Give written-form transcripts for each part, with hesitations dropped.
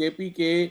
KPK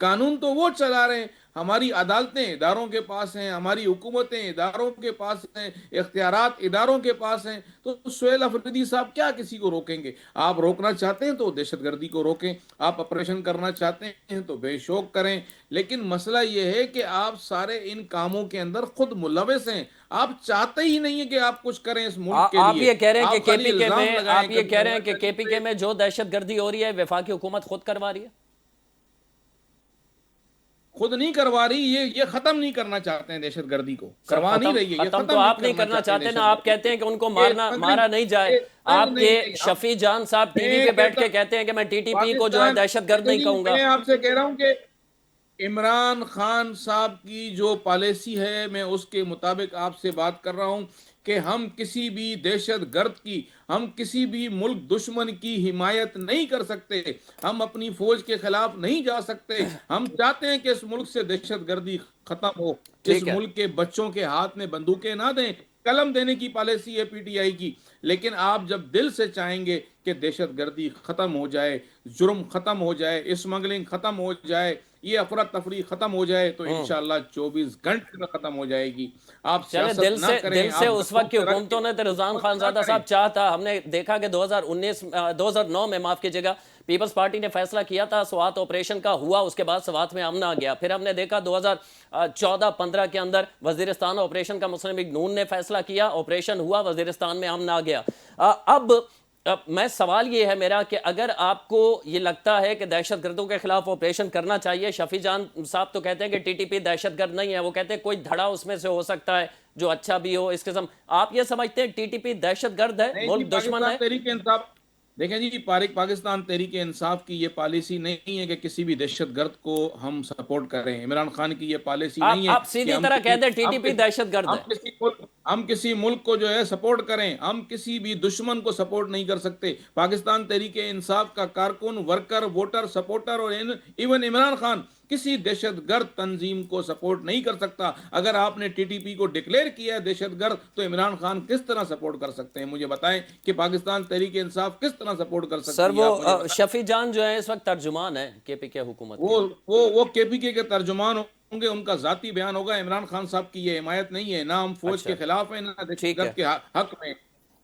قانون تو وہ چلا رہے ہیں، ہماری عدالتیں اداروں کے پاس ہیں، ہماری حکومتیں اداروں کے پاس ہیں، اختیارات اداروں کے پاس ہیں، تو سہیل افریدی صاحب کیا کسی کو روکیں گے؟ آپ روکنا چاہتے ہیں تو دہشت گردی کو روکیں، آپ آپریشن کرنا چاہتے ہیں تو بے شوق کریں، لیکن مسئلہ یہ ہے کہ آپ سارے ان کاموں کے اندر خود ملوث ہیں، آپ چاہتے ہی نہیں ہیں کہ آپ کچھ کریں اس ملک کے آپ لیے، یہ کہہ رہے ہیں کہ آپ کے خالی پی کے الزام میں لگائیں، آپ یہ کبھی کہہ رہے ہیں کہ کے کہیں پی پہ۔ کے میں جو دہشت گردی ہو رہی ہے وفاقی حکومت خود کروا رہی ہے؟ خود نہیں کروا رہی، یہ ختم نہیں کرنا چاہتے ہیں دہشت گردی کو، سر کروا نہیں رہی ہے، یہ ختم تو ختم نہیں آپ نہیں کرنا کرنا چاہتے ہیں چاہتے نا، دہشت آپ گردی کہتے کو۔ ہیں کہ ان کو یہ اسمگلنگ، مارا نہیں جائے، نہیں آپ نہیں کے نہیں، شفیع جان صاحب ٹی وی میں پہ بیٹھ کہتا کے کہتے ہیں کہ میں ٹی ٹی پی کو جو ہے پاکستان، دہشت گرد دیکھیں نہیں جی کہوں گا۔ میں آپ سے کہہ رہا ہوں کہ عمران خان صاحب کی جو پالیسی ہے، میں اس کے مطابق آپ سے بات کر رہا ہوں کہ ہم کسی بھی دہشت گرد کی، ہم کسی بھی ملک دشمن کی حمایت نہیں کر سکتے، ہم اپنی فوج کے خلاف نہیں جا سکتے، ہم چاہتے ہیں کہ اس ملک سے دہشت گردی ختم ہو، اس ٹھیک ہے، ملک کے بچوں کے ہاتھ میں بندوقیں نہ دیں، قلم دینے کی پالیسی ہے پی ٹی آئی کی، لیکن آپ جب دل سے چاہیں گے کہ دہشت گردی ختم ہو جائے، جرم ختم ہو جائے، اسمگلنگ ختم ہو جائے، یہ افراتفری ختم ہو جائے، تو انشاءاللہ 24 گھنٹے میں ختم ہو جائے گی۔ آپ چلے سیاست نہ کریں، دل سے آپ اس گھروں وقت کی میں رکھ کے حکومتوں نے تو رضوان خان نہ زادہ کریں۔ صاحب چاہا تھا، ہم نے دیکھا کہ 2009 میں معاف کیجئے گا پیپلز پارٹی نے فیصلہ کیا تھا، سوات آپریشن کا ہوا، اس کے بعد سوات میں امن آ گیا، پھر ہم نے دیکھا 2014-15 کے اندر وزیرستان آپریشن کا مسلم لیگ نون نے فیصلہ کیا، آپریشن ہوا، وزیرستان میں امن آ گیا۔ اب میں سوال یہ ہے میرا کہ اگر آپ کو یہ لگتا ہے کہ دہشت گردوں کے خلاف آپریشن کرنا چاہیے، شفیع جان صاحب تو کہتے ہیں کہ ٹی ٹی پی دہشت گرد نہیں ہے، وہ کہتے ہیں کوئی دھڑا اس میں سے ہو سکتا ہے جو اچھا بھی ہو اس قسم، آپ یہ سمجھتے ہیں ٹی ٹی پی دہشت گرد ہے، نہیں جی، ملک دشمن پاکستان ہے؟ تحریک انصاف، دیکھیں جی پاکستان تحریک انصاف کی یہ پالیسی نہیں ہے کہ کسی بھی دہشت گرد کو ہم سپورٹ کریں، عمران خان کی یہ پالیسی نہیں ہے آپ کہ سیدھی طرح کہہ دیں ٹی ٹی ہم پی کسی دہشت گرد ہے۔ ہم کسی ملک کو جو ہے سپورٹ کریں، ہم کسی بھی دشمن کو سپورٹ نہیں کر سکتے۔ پاکستان تحریک انصاف کا کارکن، ورکر، ووٹر، سپورٹر اور ایون عمران خان کسی دہشت گرد تنظیم کو سپورٹ نہیں کر سکتا۔ اگر آپ نے ٹی ٹی پی کو ڈکلیئر کیا ہے دہشت گرد تو عمران خان کس طرح سپورٹ کر سکتے ہیں؟ مجھے بتائیں کہ پاکستان تحریک انصاف کس طرح سپورٹ کر سر سکتی ہے؟ وہ آپ مجھے بتائیں۔ شفیع جان جو ہے اس وقت ترجمان ہے کے پی کے حکومت کے۔ وہ کے پی کے ترجمان ہوں گے، ان کا ذاتی بیان ہوگا، عمران خان صاحب کی یہ حمایت نہیں ہے، نہ ہم فوج اچھا، کے خلاف ہیں، نہ دہشت ٹھیک ہے، گرد کے حق میں۔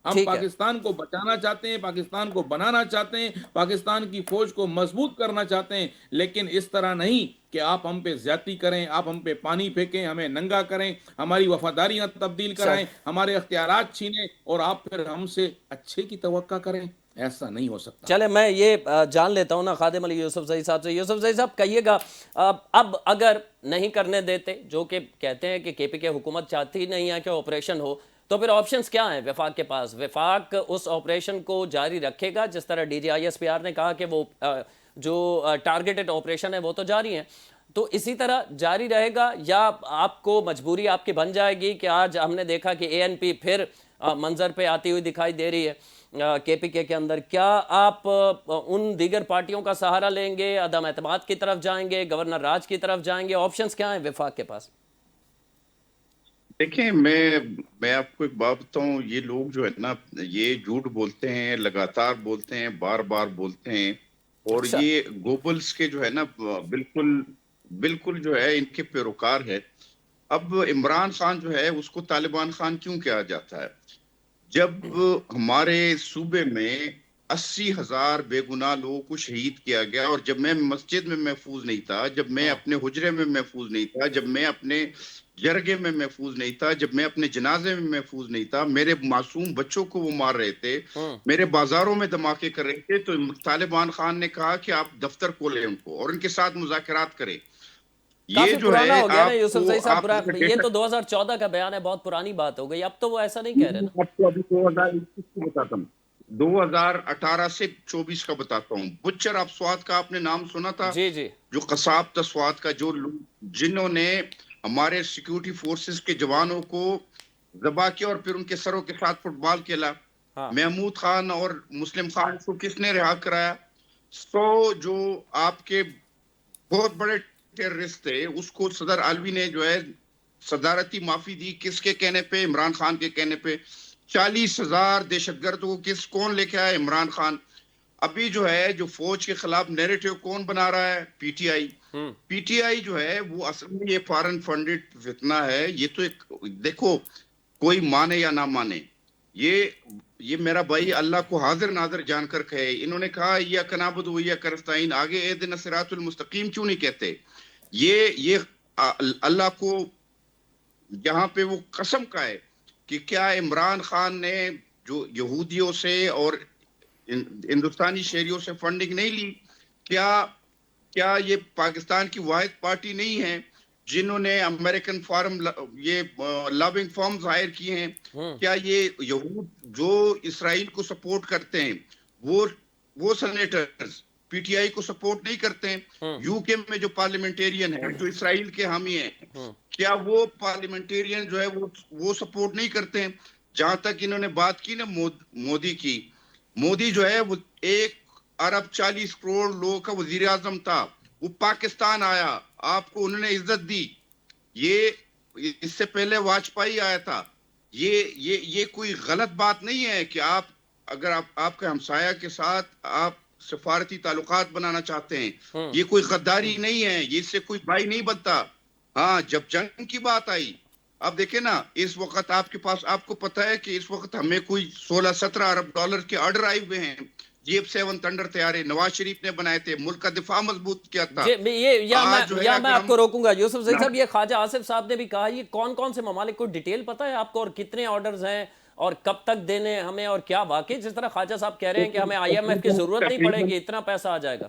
ہم ٹھیک ہے۔ پاکستان کو بچانا چاہتے ہیں، پاکستان کو بنانا چاہتے ہیں، پاکستان کی فوج کو مضبوط کرنا چاہتے ہیں، لیکن اس طرح نہیں کہ آپ ہم پہ زیادتی کریں، آپ ہم پہ پانی پھینکیں، ہمیں ننگا کریں، ہماری وفاداریاں تبدیل چل کرائیں، ہمارے اختیارات چھینیں اور آپ پھر ہم سے اچھے کی توقع کریں، ایسا نہیں ہو سکتا۔ چلے میں یہ جان لیتا ہوں نا خادم علی یوسف زئی صاحب سے، یوسف زئی صاحب کہیے گا اب اگر نہیں کرنے دیتے، جو کہ کہتے ہیں کہ کے پی کے حکومت چاہتی نہیں ہے کہ آپریشن ہو، تو پھر آپشنز کیا ہیں وفاق کے پاس؟ وفاق اس آپریشن کو جاری رکھے گا جس طرح D G I S P R نے کہا کہ وہ جو ٹارگیٹڈ آپریشن ہے وہ تو جاری ہیں، تو اسی طرح جاری رہے گا، یا آپ کو مجبوری آپ کی بن جائے گی کہ آج ہم نے دیکھا کہ اے این پی پھر منظر پہ آتی ہوئی دکھائی دے رہی ہے کے پی کے اندر، کیا آپ ان دیگر پارٹیوں کا سہارا لیں گے، عدم اعتماد کی طرف جائیں گے، گورنر راج کی طرف جائیں گے؟ آپشنز کیا ہیں وفاق کے پاس؟ دیکھیں میں آپ کو ایک بات بتاؤں، یہ لوگ جو ہے نا یہ جھوٹ بولتے ہیں، لگاتار بولتے ہیں، بار بار بولتے ہیں، اور اچھا، یہ گوبلز کے جو ہے نا بالکل بالکل جو ہے ان کے پیروکار ہے۔ اب عمران خان جو ہے اس کو طالبان خان کیوں کہا جاتا ہے؟ جب ہمارے صوبے میں 80,000 بے گناہ لوگوں کو شہید کیا گیا، اور جب میں مسجد میں محفوظ نہیں تھا، جب میں اپنے حجرے میں محفوظ نہیں تھا، جب میں اپنے جرگے میں محفوظ نہیں تھا، جب میں اپنے جنازے میں محفوظ نہیں تھا، میرے معصوم بچوں کو وہ مار رہے تھے، میرے بازاروں میں دھماکے کر رہے تھے، تو طالبان خان نے کہا کہ آپ دفتر کھولیں ان کو اور ان کے ساتھ مذاکرات کریں۔ یہ کافی جو پرانا ہے ہو گیا نا آپ یوسف کو زئی صاحب، یہ تو ڈیٹا 2014 کا بیان ہے، بہت پرانی بات ہو گئی، اب تو وہ ایسا نہیں کہہ رہے نا۔ آپ کو ابھی 2021 کی بتاتا ہوں، 2018 سے 24 کا بتاتا ہوں۔ بچر آف سوات کا آپ نے نام سنا تھا؟ جی جی، جو قصاب تھا سوات کا، جو جنہوں نے ہمارے سیکیورٹی فورسز کے جوانوں کو ذبح کیا اور پھر ان کے سروں کے ساتھ فٹ بال کھیلا۔ ہاں، محمود خان اور مسلم خان کو کس نے رہا کرایا؟ 100 جو آپ کے بہت بڑے ٹیررسٹ تھے، اس کو صدر علوی نے جو ہے صدارتی معافی دی، کس کے کہنے پہ؟ عمران خان کے کہنے پہ۔ 40,000 دہشت گرد کو کون لے کے آیا؟ عمران خان۔ ابھی جو ہے جو فوج کے خلاف نیریٹو کون بنا رہا ہے؟ P T I. P T I جو ہے وہ اصل میں یہ فارن فنڈڈ فتنہ ہے. یہ تو ایک دیکھو کوئی مانے یا نہ مانے, یہ میرا بھائی اللہ کو حاضر ناظر جان کر کہے. انہوں نے کہا ایاک نعبد و ایاک نستعین, آگے اہدنا الصراط المستقیم کیوں نہیں کہتے؟ یہ اللہ کو جہاں پہ وہ قسم کا ہے کہ کیا عمران خان نے جو یہودیوں سے اور ہندوستانی شہریوں سے فنڈنگ نہیں لی؟ کیا یہ پاکستان کی واحد پارٹی نہیں ہے جنہوں نے امریکن فارم یہ لابنگ فارمز ہائر کیے ہیں؟ کیا یہ یہود جو اسرائیل کو سپورٹ کرتے ہیں وہ سینیٹرز پی ٹی آئی کو سپورٹ نہیں کرتے ہیں؟ یو کے میں جو پارلیمنٹیرین ہیں جو اسرائیل کے حامی ہیں, کیا وہ پارلیمنٹیرین جو ہے وہ سپورٹ نہیں کرتے ہیں؟ جہاں تک انہوں نے بات کی نا مودی کی, مودی جو ہے وہ 1.40 کروڑ لوگوں کا وزیر اعظم تھا, وہ پاکستان آیا, آپ کو انہوں نے عزت دی. یہ اس سے پہلے واجپئی آیا تھا. یہ کوئی غلط بات نہیں ہے کہ اگر آپ کے ہمسایہ کے ساتھ آپ سفارتی تعلقات بنانا چاہتے ہیں, یہ کوئی غداری نہیں ہے, یہ اس سے کوئی بھائی نہیں بنتا. ہاں جب جنگ کی بات آئی, اب دیکھیں نا اس وقت آپ کے پاس, آپ کو پتا ہے کہ اس وقت ہمیں کوئی 16-17 ارب ڈالر کے آرڈر آئے ہوئے ہیں. F-7 تھنڈر طیارے نواز شریف نے بنائے تھے, ملک کا دفاع مضبوط کیا تھا. میں آپ کو روکوں گا یوسف زئی صاحب, یہ خواجہ آصف صاحب نے بھی کہا, یہ کون کون سے ممالک کو ڈیٹیل پتہ ہے آپ کو, اور کتنے آرڈرز ہیں اور کب تک دینے ہمیں, اور کیا واقعی جس طرح خواجہ صاحب کہہ رہے ہیں کہ ہمیں آئی ایم ایف کی ضرورت نہیں پڑے گی, اتنا پیسہ آ جائے گا؟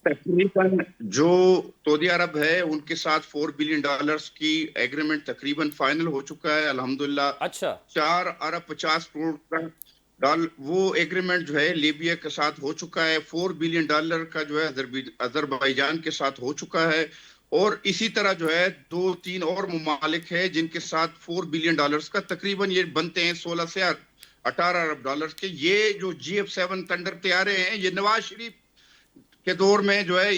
تقریباً جو سعودی عرب ہے ان کے ساتھ $4 بلین کی ایگریمنٹ تقریباً فائنل ہو چکا ہے الحمدللہ. اچھا, 4.50 ارب کا وہ ایگریمنٹ جو ہے لیبیا کے ساتھ ہو چکا ہے. $4 بلین کا جو ہے آذربائیجان کے ساتھ ہو چکا ہے, اور اسی طرح جو ہے 2-3 اور ممالک ہے جن کے ساتھ $4 بلین کا تقریباً یہ بنتے ہیں 16 سے 18 ارب ڈالر کے. یہ جو F-7 تھنڈر طیارے ہیں, یہ نواز شریف کے دور میں جو ہے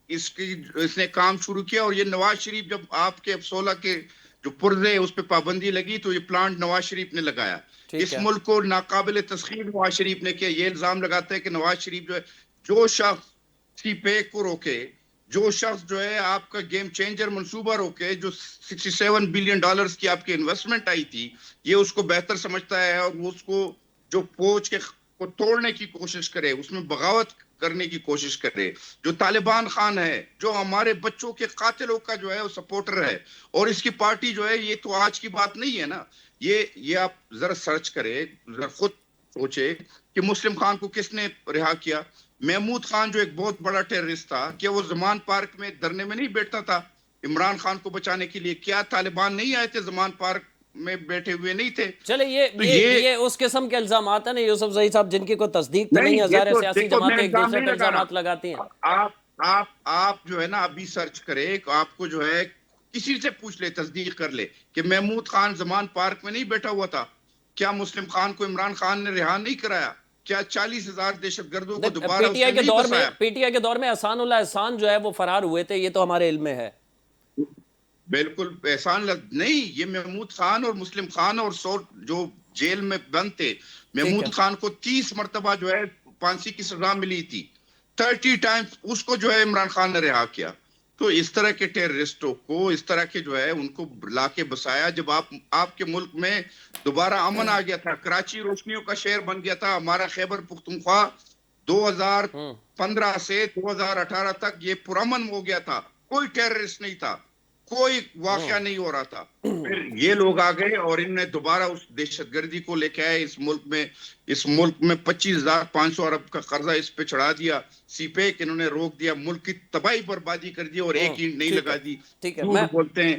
اس نے کام شروع کیا, اور یہ نواز شریف جب آپ کے F-16 کے جو پرزے اس پہ پابندی لگی تو یہ پلانٹ نواز شریف نے لگایا. اس ملک کو ناقابل تسخیر نواز شریف نے کیا. یہ الزام لگاتا ہے کہ نواز شریف جو ہے جو شخص سی پیک کو روکے, جو شخص جو ہے آپ کا گیم چینجر منصوبہ روکے, جو $67 بلین کی آپ کی انویسٹمنٹ آئی تھی, یہ اس کو بہتر سمجھتا ہے, اور وہ اس کو جو فوج کے کو توڑنے کی کوشش کرے, اس میں بغاوت کرنے کی کوشش کرے. جو طالبان خان ہے, جو ہمارے بچوں کے قاتلوں کا جو ہے وہ سپورٹر ہے, اور اس کی پارٹی جو ہے, یہ تو آج کی بات نہیں ہے نا. یہ آپ ذرا سرچ کرے, ذرا خود سوچے کہ مسلم خان کو کس نے رہا کیا. محمود خان جو ایک بہت بڑا ٹیررسٹ تھا, کیا وہ زمان پارک میں دھرنے میں نہیں بیٹھتا تھا عمران خان کو بچانے کے لیے؟ کیا طالبان نہیں آئے تھے زمان پارک میں بیٹھے ہوئے نہیں تھے؟ چلے یہ اس قسم کے الزامات ہیں نا یوسف زئی صاحب جن کی کوئی تصدیق تو نہیں ہے, ظاہر سیاسی جماعتیں ایک دوسرے پہ الزامات لگاتی ہیں. آپ جو ہے نا ابھی سرچ کرے, آپ کو جو ہے کسی سے پوچھ لے, تصدیق کر لے کہ محمود خان زمان پارک میں نہیں بیٹھا ہوا تھا. کیا مسلم خان کو عمران خان نے رہا نہیں کرایا؟ کیا 40,000 دہشت گردوں کو دوبارہ پی ٹی آئی کے دور میں احسان اللہ احسان جو ہے وہ فرار ہوئے تھے, یہ تو ہمارے علم میں ہے. بالکل احسان نہیں, یہ محمود خان اور مسلم خان اور جو جیل میں بند تھے, محمود خان کو 30 مرتبہ جو ہے پھانسی کی سزا ملی تھی, 30 ٹائمز اس کو جو ہے عمران خان نے رہا کیا. تو اس طرح کے ٹیررسٹوں کو, اس طرح کے جو ہے ان کو لا کے بسایا. جب آپ کے ملک میں دوبارہ امن آ گیا تھا, کراچی روشنیوں کا شہر بن گیا تھا, ہمارا خیبر پختونخوا 2015 سے 2018 تک یہ پرامن ہو گیا تھا, کوئی ٹیررسٹ نہیں تھا, کوئی واقعہ نہیں ہو رہا تھا. پھر یہ لوگ آ گئے اور انہوں نے دوبارہ اس دہشت گردی کو لے کے آئے. اس ملک میں 25,500 ارب کا قرضہ اس پہ چڑھا دیا. سی پیک انہوں نے روک دیا, ملک کی تباہی بربادی کر دی, اور ایک اینٹ نہیں لگا دی. ٹھیک ہے, بولتے ہیں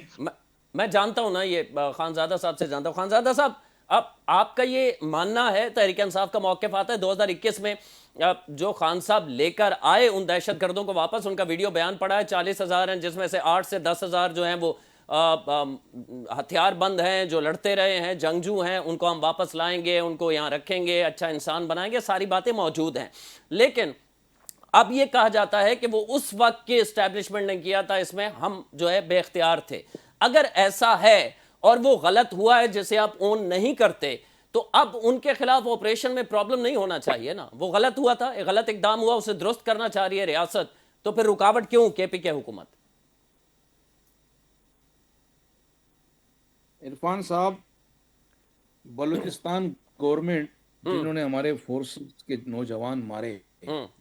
میں جانتا ہوں نا, یہ خانزادہ صاحب سے جانتا ہوں. خانزادہ صاحب, اب آپ کا یہ ماننا ہے, تحریک انصاف کا موقف آتا ہے 2021 میں جو خان صاحب لے کر آئے ان دہشت گردوں کو واپس, ان کا ویڈیو بیان پڑا ہے, 40,000 ہیں جس میں سے 8 سے 10,000 جو ہیں وہ ہتھیار بند ہیں, جو لڑتے رہے ہیں, جنگجو ہیں, ان کو ہم واپس لائیں گے, ان کو یہاں رکھیں گے, اچھا انسان بنائیں گے, ساری باتیں موجود ہیں. لیکن اب یہ کہا جاتا ہے کہ وہ اس وقت کے اسٹیبلشمنٹ نے کیا تھا, اس میں ہم جو ہے بے اختیار تھے. اگر ایسا ہے اور وہ غلط ہوا ہے جسے آپ اون نہیں کرتے, تو اب ان کے خلاف آپریشن میں پرابلم نہیں ہونا چاہیے نا. وہ غلط ہوا تھا, ایک غلط اقدام ہوا, اسے درست کرنا چاہ رہی ہے ریاست, تو پھر رکاوٹ کیوں کے پی کے حکومت؟ عرفان صاحب, بلوچستان گورنمنٹ جنہوں نے ہمارے فورسز کے نوجوان مارے,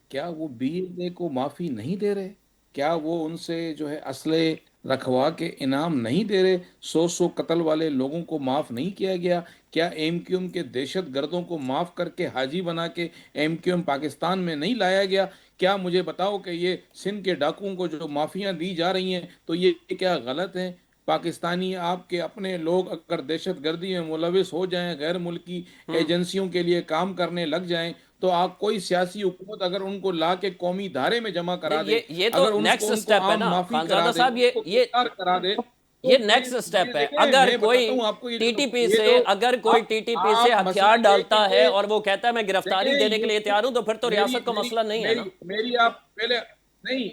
کیا وہ بی ایس اے کو معافی نہیں دے رہے؟ کیا وہ ان سے جو ہے اسلحے رکھوا کے انعام نہیں دے رہے؟ 100 قتل والے لوگوں کو معاف نہیں کیا گیا؟ کیا ایم کیو ایم کے دہشت گردوں کو معاف کر کے حاجی بنا کے ایم کیو ایم پاکستان میں نہیں لایا گیا؟ کیا مجھے بتاؤ کہ یہ سندھ کے ڈاکوؤں کو جو معافیاں دی جا رہی ہیں تو یہ کیا غلط ہیں؟ پاکستانی آپ کے اپنے لوگ اگر دہشت گردی میں ملوث ہو جائیں, غیر ملکی ایجنسیوں کے لیے کام کرنے لگ جائیں, تو آپ کوئی سیاسی حکومت اگر ان کو لا کے قومی دھارے میں جمع کرا دے, یہ تو اگر نیکسٹ ان کو سٹیپ ہے عام نا معافی خانزادہ کرا دے, صاحب, ان کو گرفتار کرا دے, تو یہ نیکسٹ سٹیپ ہے. دیکھیں, اگر میں کوئی بتاتا ہوں آپ کو, ٹی ٹی پی یہ سے, جو اگر کوئی ٹی ٹی پی سے آپ ہتھیار مسئلہ یہ ڈالتا کہ ہے اور وہ کہتا ہے میں گرفتاری دیکھیں دینے کے لیے تیار ہوں, تو پھر تو ریاست کو مسئلہ نہیں ہے نا. میری آپ پہلے نہیں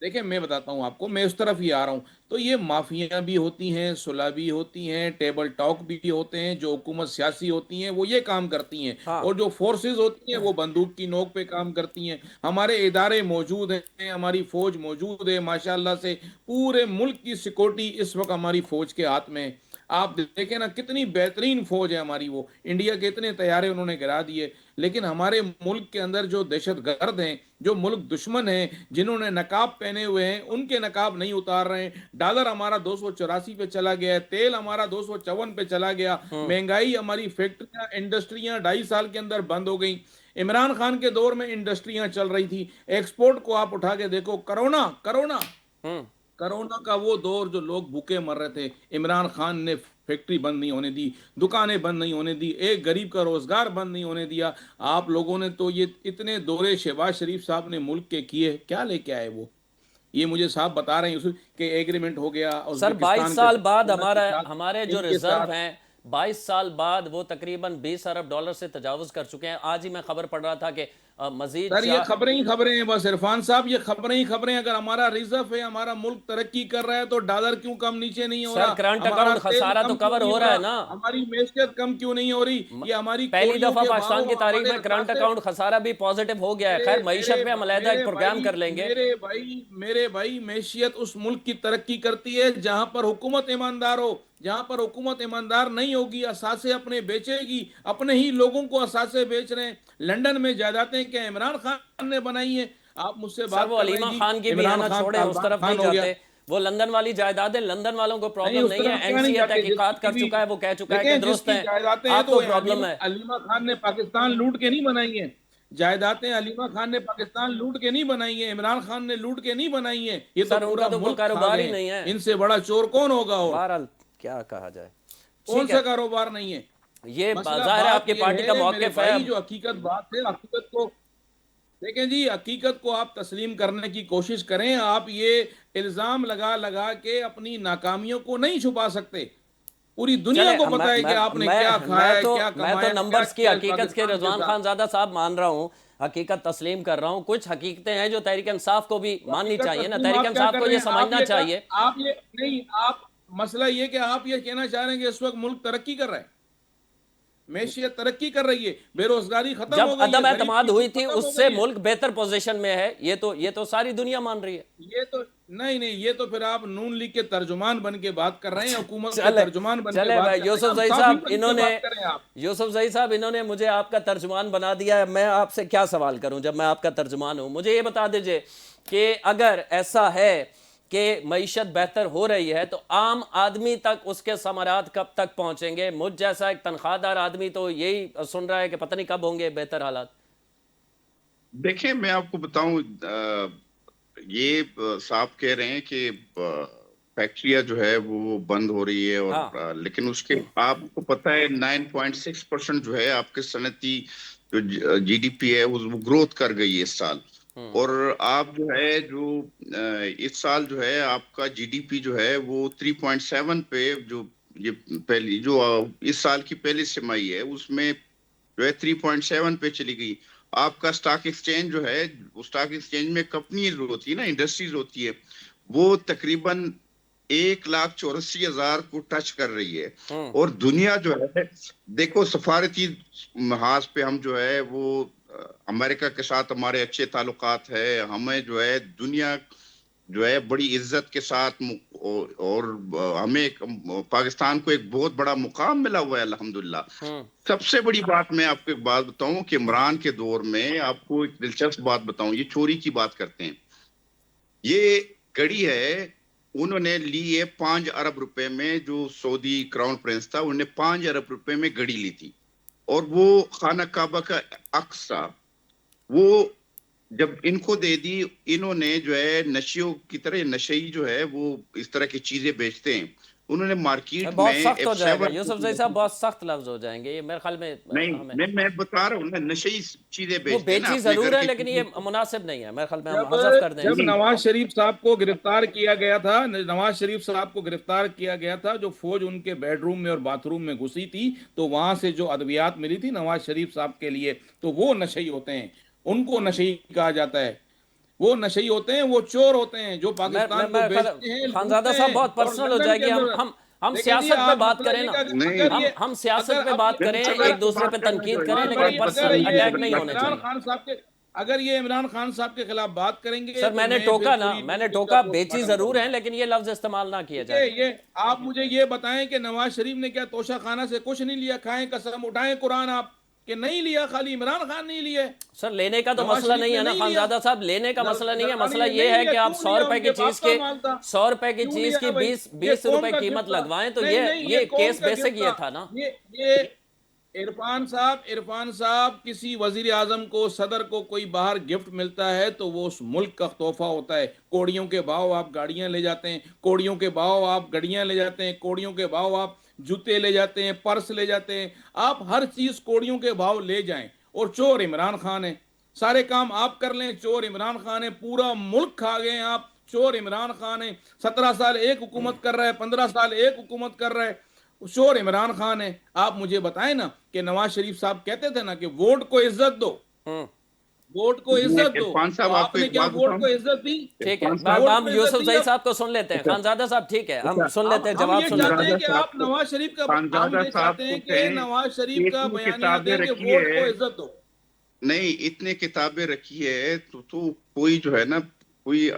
دیکھیں, میں بتاتا ہوں آپ کو, میں اس طرف ہی آ رہا ہوں. تو یہ مافیاں بھی ہوتی ہیں, صلح بھی ہوتی ہیں, ٹیبل ٹاک بھی ہوتے ہیں. جو حکومت سیاسی ہوتی ہیں وہ یہ کام کرتی ہیں, ہاں, اور جو فورسز ہوتی ہیں وہ بندوق کی نوک پہ کام کرتی ہیں. ہمارے ادارے موجود ہیں, ہماری فوج موجود ہے, ماشاءاللہ سے پورے ملک کی سیکورٹی اس وقت ہماری فوج کے ہاتھ میں ہے. آپ دیکھیں نا کتنی بہترین فوج ہے ہماری, وہ انڈیا کے اتنے طیارے انہوں نے گرا دیے. لیکن ہمارے ملک کے اندر جو دہشت گرد ہیں, جو ملک دشمن ہیں, جنہوں نے نقاب پہنے ہوئے ہیں, ان کے نقاب نہیں اتار رہے ہیں. ڈالر ہمارا 284 پہ چلا گیا ہے, تیل ہمارا 254 پہ چلا گیا, مہنگائی, ہماری فیکٹریاں, انڈسٹریاں 2.5 سال کے اندر بند ہو گئیں. عمران خان کے دور میں انڈسٹریاں چل رہی تھی, ایکسپورٹ کو آپ اٹھا کے دیکھو. کرونا کا وہ دور جو لوگ بھوکے مر رہے تھے, عمران خان نے فیکٹری بند نہیں ہونے دی, دکانیں بند نہیں ہونے دی, ایک غریب کا روزگار بند نہیں ہونے دیا. آپ لوگوں نے تو یہ اتنے دورے شہباز شریف صاحب نے ملک کے کیے, کیا لے کے آئے وہ؟ یہ مجھے صاحب بتا رہے ہیں کہ ایگریمنٹ ہو گیا سر 22 ازبکستان کے سال بعد ساتھ, ہمارے جو ان کے ریزرو ساتھ. ہیں 22 سال بعد وہ تقریباً 20 ارب ڈالر سے تجاوز کر چکے ہیں. آج ہی میں خبر پڑھ رہا تھا کہ مزید سر یہ خبریں ہی خبریں ہیں بس عرفان صاحب, یہ خبریں ہی خبریں. اگر ہمارا ریزرو ہے, ہمارا ملک ترقی کر رہا ہے, تو ڈالر کیوں کم نیچے نہیں ہو سر رہا؟ کرنٹ ہمارا اکاؤنٹ تیل خسارہ تو کم کیوں کور نہیں ہو ہو رہا ہے رہا؟ نا. ہماری معیشت کم کیوں نہیں ہو رہی؟ یہ ہماری پہلی کوریوں دفعہ کے پاکستان باغوں, کی تاریخ ہمارے میں کرنٹ راستے. اکاؤنٹ خسارہ بھی پازیٹو ہو گیا ہے. خیر معیشت پہ ہم علیحدہ ایک پروگرام کر لیں گے. میرے بھائی, معیشت اس ملک کی ترقی کرتی ہے جہاں پر حکومت ایماندار ہو. جہاں پر حکومت ایماندار نہیں ہوگی, اثاثے اپنے بیچے گی, اپنے ہی لوگوں کو اثاثے بیچ رہے ہیں. لندن میں جائیدادیں کیا عمران خان نے بنائی ہیں؟ آپ مجھ سے سر بات وہ کر رہے ہیں علیمہ جی خان کی بھی ہے عمران نا, خان چھوڑیں اس طالبان طرف نہیں خان ہو گیا. جاتے. وہ لندن والی جائیدادیں, لندن والوں کو نہیں, پرابلم اس نہیں ہے, طرف این کیا نہیں سی اے جاتے. جس تحقیقات کی کر بھی چکا ہے, وہ کہہ چکا ہے کہ دیکھیں, جس درست کی ہیں. جائیدادیں ہیں آپ تو کو پرابلم ہے. علیمہ خان نے پاکستان لوٹ کے نہیں بنائی ہیں. جائیدادیں علیمہ خان نے پاکستان لوٹ کے نہیں بنائی ہیں, عمران خان نے لوٹ کے نہیں بنائی ہیں. یہ تو سر ان کا پورا تو کوئی ملک کھا کاروبار ہی گئے. نہیں ہے. ان سے بڑا چور کون ہوگا؟ اور بہرحال کیا کہا جائے. کون ٹھیک ہے, سا کاروبار نہیں ہے؟ یہ مسئلہ ظاہر ہے آپ بات کی یہ پارٹی کا ہے میرے موقف ہے. بھائی, اب جو حقیقت بات ہے, حقیقت کو دیکھیں جی, حقیقت کو آپ تسلیم کرنے کی کوشش کریں. آپ یہ الزام لگا لگا کے اپنی ناکامیوں کو نہیں چھپا سکتے. پوری دنیا چلے کو پتا ہے کہ آپ نے کیا کھایا ہے, کیا میں تو کمایا, کیا نمبرز کی کیا حقیقت کے پاکستان کے رضوان ساتھ. خان زادہ صاحب مان رہا ہوں, حقیقت تسلیم کر رہا ہوں. کچھ حقیقتیں ہیں جو تحریک انصاف کو بھی ماننی حقیقت چاہیے نا. تسلیم تحریک آپ کیا انصاف کر کو رہے یہ ہیں؟ سمجھنا چاہیے. آپ یہ نہیں, آپ مسئلہ یہ کہ آپ یہ کہنا چاہ رہے ہیں کہ اس وقت ملک ترقی کر رہا ہے, معیشت ترقی کر رہی ہے, بے روزگاری ختم جب ہو گئی ہے, عدم غریب اعتماد کی ہوئی بھوک تھی ختم اس ہو سے گئی ہے. ملک بہتر پوزیشن میں ہے, یہ تو ساری دنیا مان رہی ہے. یہ تو نہیں, یہ تو پھر آپ نون لیگ کے ترجمان بن کے بات کر رہے ہیں, حکومت کے چلے ترجمان بن کے چلے بات بھائی کر رہے ہیں. یوسف اب زئی صافی صاحب, بن کے بات کریں آپ. یوسف زئی صاحب انہوں نے مجھے آپ کا ترجمان بنا دیا ہے. میں آپ سے کیا سوال کروں جب میں آپ کا ترجمان ہوں؟ مجھے یہ بتا دیجئے کہ اگر ایسا ہے کہ معیشت بہتر ہو رہی ہے تو عام آدمی تک اس کے ثمرات کب تک پہنچیں گے؟ مجھ جیسا ایک تنخواہ دار آدمی تو یہی سن رہا ہے کہ پتہ نہیں کب ہوں گے بہتر حالات. دیکھیں, میں آپ کو بتاؤں, یہ صاحب کہہ رہے ہیں کہ فیکٹریاں جو ہے وہ بند ہو رہی ہے, ہاں, اور لیکن اس کے آپ کو پتہ ہے 9.6% جو ہے آپ کے صنعتی جو جی ڈی پی ہے وہ گروتھ کر گئی ہے اس سال. اور آپ جو ہے جو اس سال جو ہے آپ کا جی ڈی پی جو ہے وہ 3.7 پہ, جو یہ پہلی جو اس سال کی پہلی سمائی ہے اس میں جو ہے 3.7 پہ چلی گئی. آپ کا سٹاک ایکسچینج جو ہے, سٹاک ایکسچینج میں کمپنیز ہوتی ہے نا, انڈسٹریز ہوتی ہے, وہ تقریباً 1,84,000 کو ٹچ کر رہی ہے. اور دنیا جو ہے دیکھو سفارتی محاذ پہ ہم جو ہے وہ امریکہ کے ساتھ ہمارے اچھے تعلقات ہے. ہمیں جو ہے دنیا جو ہے بڑی عزت کے ساتھ اور ہمیں پاکستان کو ایک بہت بڑا مقام ملا ہوا ہے الحمدللہ. سب سے بڑی بات میں آپ کو ایک بات بتاؤں کہ عمران کے دور میں آپ کو ایک دلچسپ بات بتاؤں. یہ چوری کی بات کرتے ہیں. یہ گھڑی ہے انہوں نے لی ہے 5 ارب روپے میں. جو سعودی کراؤن پرنس تھا انہوں نے 5 ارب روپے میں گھڑی لی تھی. اور وہ خانہ کعبہ کا عکس تھا. وہ جب ان کو دے دی, انہوں نے جو ہے نشیوں کی طرح, نشئی جو ہے وہ اس طرح کی چیزیں بیچتے ہیں, انہوں نے مارکیٹ بہت میں سخت ہو جائے گا F7 یوسف زئی صاحب, بہت سخت لفظ ہو جائیں گے یہ میرے خیال میں. ہمیں نہیں میں بتا رہا ہوں نا, نشئی چیزیں وہ بیچتے ہیں نا بیچی اپنے ضرور گھر ہے کی لیکن یہ چیزیں. مناسب نہیں ہے میرے خیال میں, ہم جب حذف کر دیں. جب نواز شریف صاحب کو گرفتار کیا گیا تھا, نواز شریف صاحب کو گرفتار کیا گیا تھا, جو فوج ان کے بیڈ روم میں اور باتھ روم میں گھسی تھی, تو وہاں سے جو ادویات ملی تھی نواز شریف صاحب کے لیے, تو وہ نشئی ہوتے ہیں, ان کو نشئی کہا جاتا ہے. وہ نشئی ہوتے ہیں, وہ چور ہوتے ہیں جو پاکستان کو بیچتے ہیں, خانزادہ لوٹتے صاحب ہیں. بہت اور پرسنل ہو لندن جائے کے گی. اندر ہم دیکھیں جی, سیاست پہ آپ بات مسئلہ کریں یہ نا, نہیں ہم سیاست پہ بات کریں, سیاست ایک پہ دوسرے پہ بات کرنا تنقید جو ہے کریں, نا, لیکن بات پرسنل نہیں اٹیک کرنی نہیں ہونے چاہیے. چاہیے. عمران خان صاحب کے, اگر یہ عمران خان صاحب کے خلاف بات کریں گے سر تو میں نے میں ٹوکا بالکل نا, ہی میں نے ٹویٹر کا ٹوکا پوسٹ بیچی مارٹم ضرور کروں ہیں گا. لیکن یہ لفظ استعمال نہ کیا جائے. یہ آپ مجھے یہ بتائیں کہ نواز شریف نے کیا توشہ خانہ سے کچھ نہیں لیا؟ کھائیں قسم, اٹھائیں قرآن آپ کہ نہیں لیا, خالی عمران خان نہیں لیا, سر لینے کا تو نواز مسئلہ شریف نہیں نے ہے نا نہیں لیا, خانزادہ صاحب, لینے کا مسئلہ نہیں ہے. زرقانی مسئلہ نے یہ نہیں ہے لیا. کہ آپ کیوں 100 لیا؟ روپے ان کی کے چیز باپ کا کے مال تھا. 100 روپے کی کیوں چیز کی لیا بھائی؟ 20 قوم روپے کا قیمت گفٹ تھا. لگوائیں تو نہیں نہیں, یہ قوم کیس کا بیسک گفٹ یہ تھا. تھا نا. یہ عرفان صاحب کسی وزیر اعظم کو, صدر کو کوئی باہر گفٹ ملتا ہے تو وہ اس ملک کا تحفہ ہوتا ہے. کوڑیوں کے بھاؤ آپ گاڑیاں لے جاتے ہیں, کوڑیوں کے بھاؤ آپ گڑیاں لے جاتے ہیں, کوڑیوں کے بھاؤ آپ جوتے لے جاتے ہیں, پرس لے جاتے ہیں, آپ ہر چیز کوڑیوں کے بھاؤ لے جائیں. اور چور عمران خان ہے, سارے کام آپ کر لیں, چور عمران خان ہے, پورا ملک کھا گئے آپ, چور عمران خان ہے. 17 سال ایک حکومت کر رہا ہے, 15 سال ایک حکومت کر رہا ہے, چور عمران خان ہے. آپ مجھے بتائیں نا کہ نواز شریف صاحب کہتے تھے نا کہ ووٹ کو عزت دو, ووٹ کو عزت دو, عرفان تو صاحب آپ آپ کو نے ایک کیا بات ووٹ بتاؤں. کو عزت دی؟ ٹھیک ہے, عرفان صاحب, ووٹ ہم کو عزت یوسف دی. زئی اب صاحب کو سن لیتے ہیں. خانزادہ صاحب ٹھیک ہے, ہم سن لیتے ہیں, ہم جواب یہ سن چاہتے لیتے ہیں ہیں. کہ آپ نواز شریف کا, ہم خانزادہ یہ صاحب چاہتے کو ہیں کہ کہیں نواز شریف کہ کا اتنی بیانیہ کتابیں دیں کہ رکھی ووٹ ہے, کو عزت دو. نہیں اتنے کتابیں رکھی ہے تو کوئی جو ہے نا, کوئی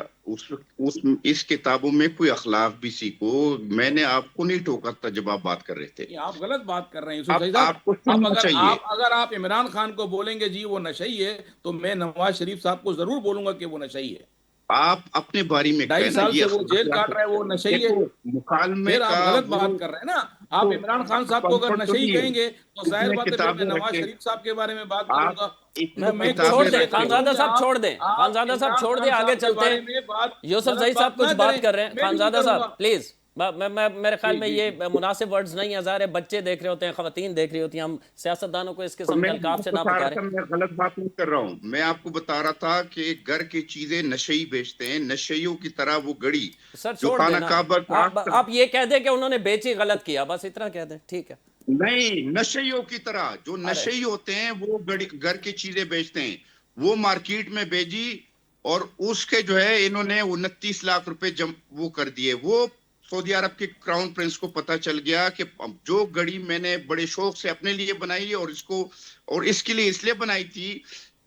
اس کتابوں میں کوئی اخلاق بھی سیکھو. میں نے آپ کو نہیں ٹوکا تھا جب آپ بات کر رہے تھے. یہ آپ غلط بات کر رہے ہیں یوسف اب زئی صاحب. آپ کو اب سننا چاہیے. اگر آپ عمران خان کو بولیں گے جی وہ نشئی ہے, تو میں نواز شریف صاحب کو ضرور بولوں گا کہ وہ نشئی ہے. آپ اپنے بارے میں 2.5 کہنا سال یہ سے وہ جیل اخلاق کاٹ رہا ہے, وہ نشئی ہے. دیکھو مکالمے پھر آپ کا غلط وہ بات کر رہے ہیں نا. آپ تو عمران خان صاحب کو پن اگر پر تو نشئی نہیں ہے. کہیں گے تو ظاہر اتنے بات ہے پھر میں کتابیں نواز رکھے شریف صاحب کے بارے میں بات کروں آپ, گا. اتنی میں چھوڑ کتابیں چھوڑ دیں دیں, رکھے. کروں خانزادہ کہ صاحب, چھوڑ دیں آپ خانزادہ صاحب, عمران چھوڑ دیں, خان آگے صاحب کے چلتے ہیں. بارے میں بات, یوسف زئی غلط صاحب بات کچھ نہ کریں. بات کر رہے ہیں. میں بھی نہیں خانزادہ کروں صاحب گا. پلیز, میرے خیال جی میں جی یہ جی. مناسب ورڈز نہیں ہیں. ظاہر ہے بچے دیکھ رہے ہوتے ہیں, خواتین دیکھ رہی ہوتی ہیں, ہم سیاستدانوں کو اس تو قسم کے میں القاب سے نہ بتا رہا پکاریں. تھا, میں غلط بات نہیں کر رہا ہوں. میں آپ کو بتا رہا تھا کہ گھر کی چیزیں نشئی بیچتے ہیں, نشئیوں کی طرح وہ گڑی سر جو چھوڑ دیں خانہ نا, کعبہ کا آپ یہ کہہ دیں کہ انہوں نے بیچی, غلط کیا, بس اتنا کہہ دیں, ٹھیک ہے. نہیں, نشئیوں کی طرح جو ارے نشئی ہوتے ہیں وہ گھر کی چیزیں بیچتے ہیں. وہ مارکیٹ میں بیچی اور اس کے جو ہے انہوں نے 29 لاکھ روپے وہ کر دیے. وہ سعودی عرب کے کراؤن پرنس کو پتا چل گیا کہ جو گھڑی میں نے بڑے شوق سے اپنے لیے بنائی اور اس کے لیے اس لیے بنائی تھی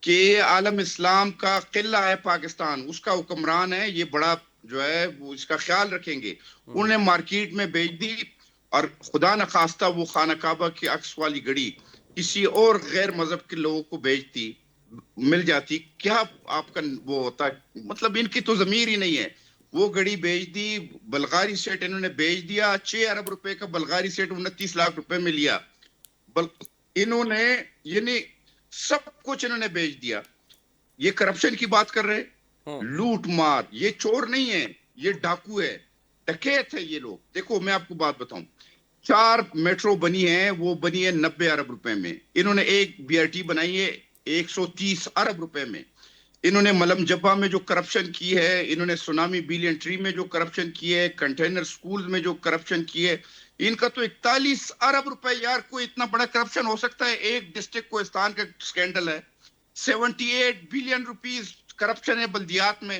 کہ عالم اسلام کا قلعہ ہے پاکستان, اس کا حکمران ہے, یہ بڑا جو ہے وہ اس کا خیال رکھیں گے. انہوں نے مارکیٹ میں بیچ دی اور خدا نخواستہ وہ خانہ کعبہ کی عکس والی گھڑی کسی اور غیر مذہب کے لوگوں کو بیچتی, مل جاتی, کیا آپ کا وہ ہوتا. مطلب ان کی تو ضمیر ہی نہیں ہے. وہ گھڑی بیچ دی, بلغاری سیٹ انہوں نے بیچ دیا, 6 ارب روپے کا بلغاری سیٹ 29 لاکھ روپے میں لیا. انہوں نے یعنی سب کچھ انہوں نے بیچ دیا. یہ کرپشن کی بات کر رہے, لوٹ مار. یہ چور نہیں ہے, یہ ڈاکو ہے, ڈکیت ہے یہ لوگ. دیکھو میں آپ کو بات بتاؤں, 4 میٹرو بنی ہیں, وہ بنی ہے 90 ارب روپے میں. انہوں نے ایک BRT بنائی ہے 130 ارب روپے میں. انہوں نے ملم جبہ میں جو کرپشن کی ہے, انہوں نے سونامی بیلین ٹری میں جو کرپشن کی ہے, کنٹینر سکولز میں جو کرپشن کی ہے, ان کا تو 41 ارب روپے. یار کوئی اتنا بڑا کرپشن ہو سکتا ہے؟ ایک ڈسٹرکٹ کوہستان کا سکینڈل ہے, 78 بلین روپیز کرپشن ہے بلدیات میں.